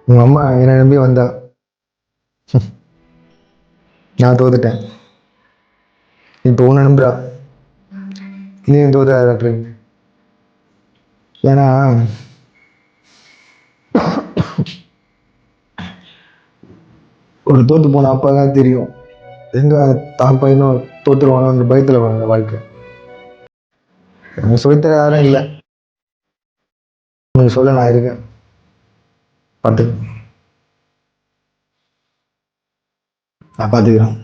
உங்கள் அம்மா என்னை நம்பி வந்தா நான் தோத்துட்டேன். இப்போ உன்னை நம்புறா, நீயும் தோத்துறாரு. ஏன்னா ஒரு தோற்று போன அப்பா தான் தெரியும் எங்க தான் பையனும் தோத்துருவானோ அந்த பயத்தில் வாழ்க்கை. எனக்கு சொல்லித்தர யாரும் இல்லை, உங்களுக்கு சொல்ல நான் இருக்கேன், பார்த்துக்க, நான் பார்த்துக்கிறேன்.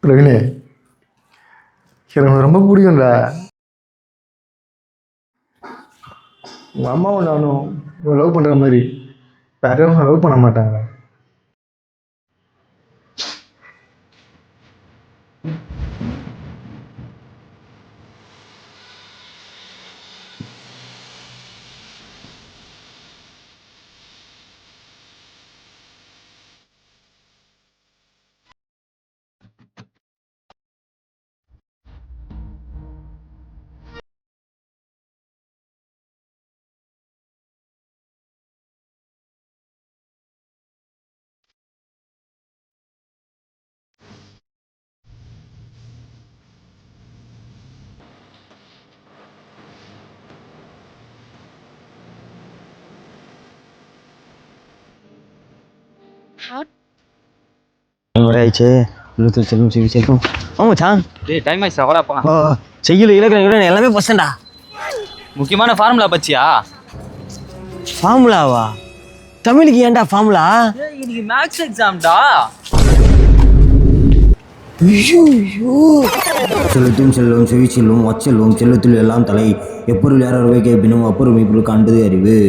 பிரவீனே, எனக்கு ரொம்ப பிடிக்கும்டா. உங்கள் அம்மாவும் நானும் லவ் பண்ணுற மாதிரி வேற யாரும் லவ் பண்ண மாட்டாங்க. ஆயிடுச்சு. செல்லும் செல்லும் செல்லும். ஆமாம் சாங். டேய் டைம் ஆயிடுச்சு அவளாப்பா. செய்யல இலக்கணம் எல்லாமே பர்சன்டா. முக்கியமான ஃபார்முலா பச்சியா? ஃபார்முலாவா? தமிழுக்கு ஏன்டா ஃபார்முலா? இன்னைக்கு மேக்ஸ் எக்ஸாம்டா. செலுத்தும் செல்லும் செவி செல்லும் அச்செல்லும் செல்லத்தில் எல்லாம் தலை எப்பொருள் யார் கேட்பினும் அப்பொருள் மெய்ப்பொருள் காண்பது அறிவு.